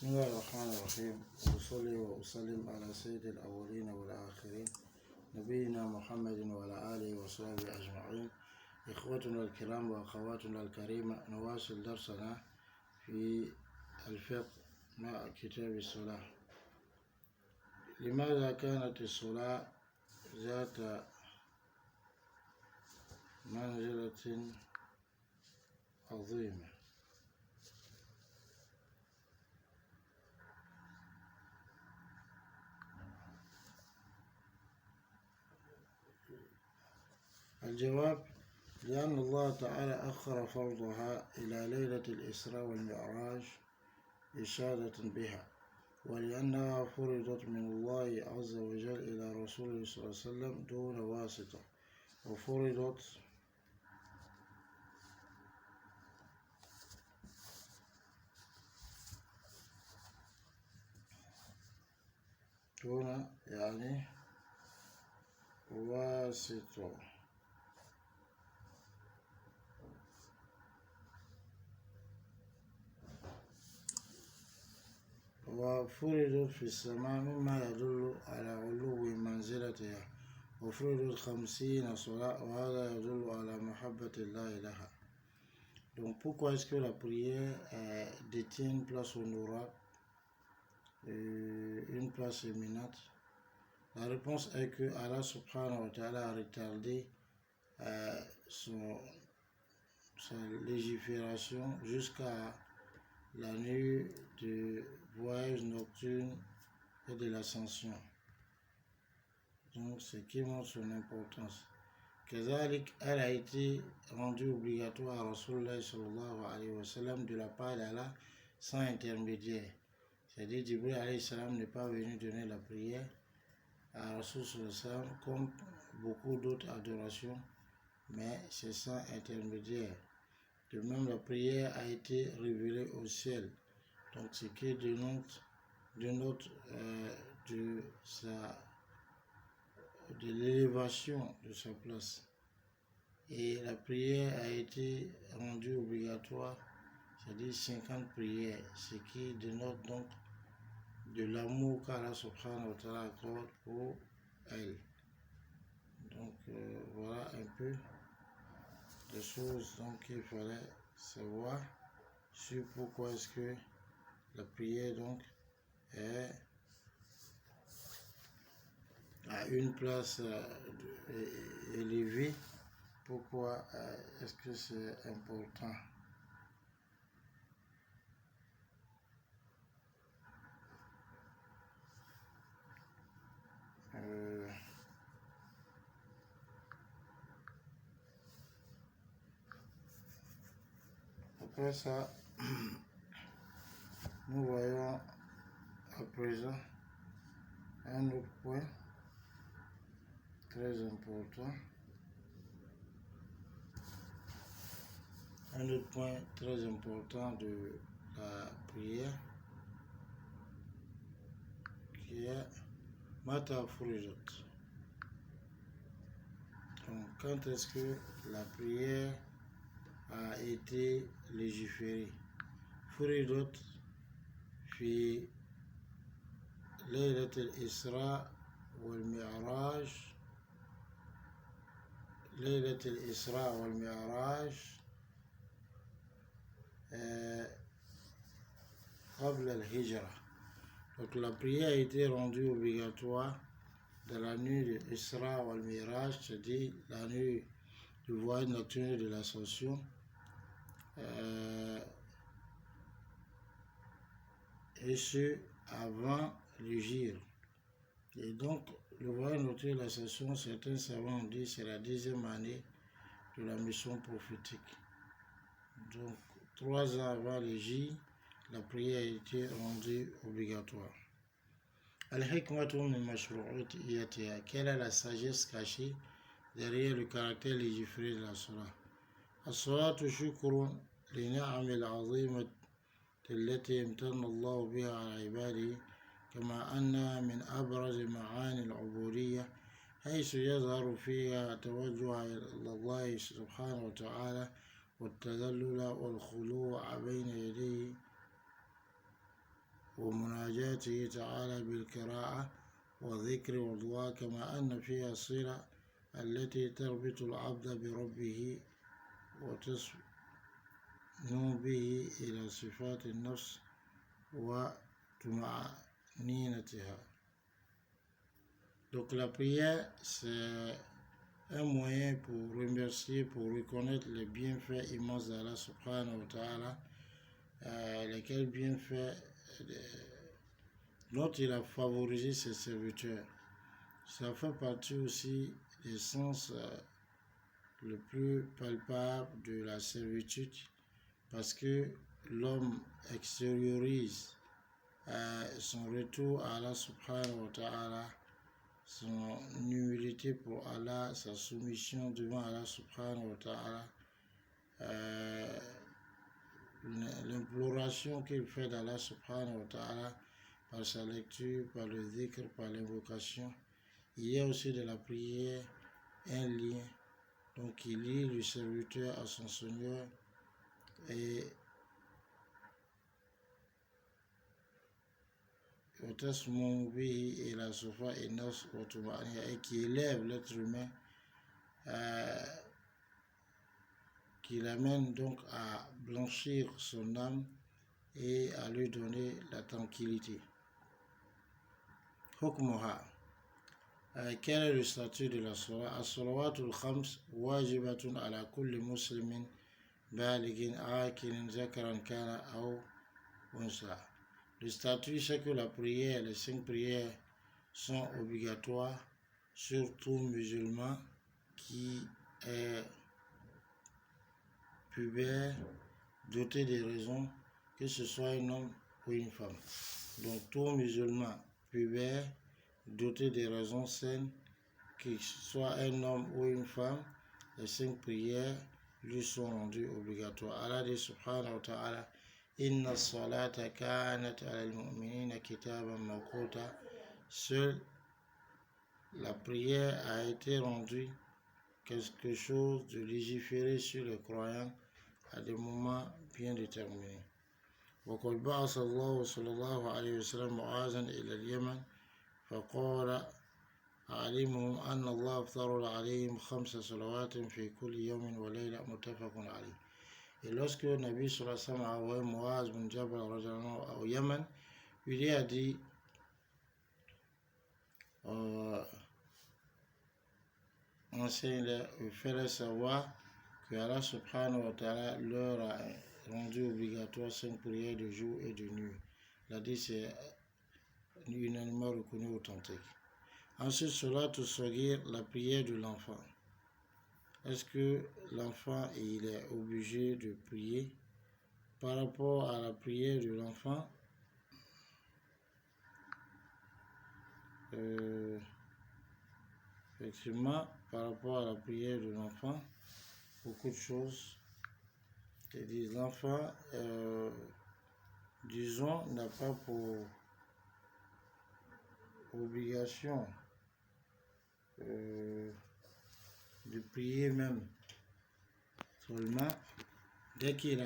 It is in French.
بسم الله الرحمن الرحيم. وصلي وأسلم على سيد الأولين والآخرين نبينا محمد وعلى آله وصحبه أجمعين. إخوتنا الكرام وأخواتنا الكريمة، نواصل درسنا في الفقه مع كتاب الصلاة. لماذا كانت الصلاة ذات منزلة عظيمة؟ الجواب: لأن الله تعالى أخر فرضها إلى ليلة الإسراء والمعراج إشادة بها، ولأنها فرضت من الله عز وجل إلى رسوله صلى الله عليه وسلم دون واسطة، وفرضت دون واسطة. وفرضت في السماء مما يدل على علو منزلتها، وفرضت 50 صلاة، وهذا يدل على محبة الله لها. Donc pourquoi est-ce que la prière détient une place honorable, une place éminente? La réponse est que Allah subhanahu wa ta'ala a retardé sa légifération jusqu'à la nuit du voyage nocturne et de l'ascension. Donc, ce qui montre son importance. Kazalik, elle a été rendue obligatoire à Rasulullah sallallahu alayhi wa sallam de la part d'Allah sans intermédiaire. C'est-à-dire, Jibril alayhi salam n'est pas venu donner la prière à Rasul sallallahu alayhi wa sallam comme beaucoup d'autres adorations, mais c'est sans intermédiaire. De même, la prière a été révélée au ciel. Donc, ce qui dénote de l'élévation de sa place. Et la prière a été rendue obligatoire, c'est-à-dire 50 prières, ce qui dénote donc de l'amour qu'Allah subhanahu wa ta'ala accorde pour elle. Donc voilà un peu des choses qu'il fallait savoir sur pourquoi est-ce que la prière donc a une place élevée. Pourquoi est-ce que c'est important? Après ça, nous voyons à présent un autre point très important. Un autre point très important de la prière qui est Mata Furijat. Donc, quand est-ce que la prière a été légiférée? Furijat fi Laylat al-Isra wal-Mi'raj. Laylat al-Isra wal-Mi'raj qabla al-Hijra. Donc la prière a été rendue obligatoire dans la nuit de Isra wal-Mi'raj, c'est-à-dire la nuit du voyage nocturne de l'ascension, et ce avant l'Hijra. Et donc le voyage nocturne de l'ascension, certains savants ont dit c'est la 10e année de la mission prophétique. Donc 3 ans avant l'Hijra, la prière a été rendue obligatoire. Al-Hikmatu min mashru'iyatiha. Quelle est la sagesse cachée derrière le caractère légiféré de la Salat? As-salatu shukrun li ni'amil azimati allati imtanna Allah biha ala ibadihi, kama anna min abraz ma'ani al-'ubudiyyah حيث يظهر فيها توجه إلى الله سبحانه وتعالى والتذلل والخضوع بين يديه ومناجاته تعالى بالقراءة والذكر والدعاء، كما أن فيها الصلة التي تربط العبد بربه وتسنو به إلى صفات النفس وطمأنينتها. Donc la prière, c'est un moyen pour remercier, pour reconnaître les bienfaits immenses d'Allah subhanahu wa ta'ala, lesquels bienfaits dont il a favorisé ses serviteurs. Ça fait partie aussi des sens le plus palpable de la servitude, parce que l'homme extériorise son retour à Allah subhanahu wa ta'ala, son humilité pour Allah, sa soumission devant Allah subhanahu wa ta'ala, l'imploration qu'il fait d'Allah subhanahu wa ta'ala par sa lecture, par le dhikr, par l'invocation. Il y a aussi de la prière un lien, donc il lie le serviteur à son Seigneur et qui élève l'être humain, qui l'amène donc à blanchir son âme et à lui donner la tranquillité. Hukmuha. Quel est le statut de la salat? As-salawatul khams wajibatun ala kulli muslimin balighin akilin zakaran kana aw unsa. Le statut, c'est que la prière, les 5 prières sont obligatoires sur tout musulman qui est pubère, doté de raison, que ce soit un homme ou une femme. Donc tout musulman pubère, doté de raisons saines, qu'il soit un homme ou une femme, les 5 prières lui sont rendues obligatoires. Allah dit subhanahu wa ta'ala: Inna salata kanat ala al-mu'minina kitaban mawquta. Seule la prière a été rendue quelque chose de légiféré sur les croyants à des moments bien déterminés. وقد بعث الله صلى الله عليه وسلم معاذا إلى اليمن فقال علمهم أن الله افترض عليهم 5 صلوات في كل يوم وليلة متفق عليه. Et lorsque Nabi sallallahu alayhi wa sallam a envoyé Muaz bin Jabal au Yémen, il lui a dit fais-leur savoir que Allah subhanahu wa ta'ala leur a rendu obligatoire 5 prières de jour et de nuit. L'hadith est unanimement reconnu authentique. Ensuite, Salatul Saghir, la prière de l'enfant. Est-ce que l'enfant il est obligé de prier? Par rapport à la prière de l'enfant, effectivement, par rapport à la prière de l'enfant, beaucoup de choses. C'est-à-dire l'enfant, disons, n'a pas pour obligation de prier même. Seulement, dès qu'il a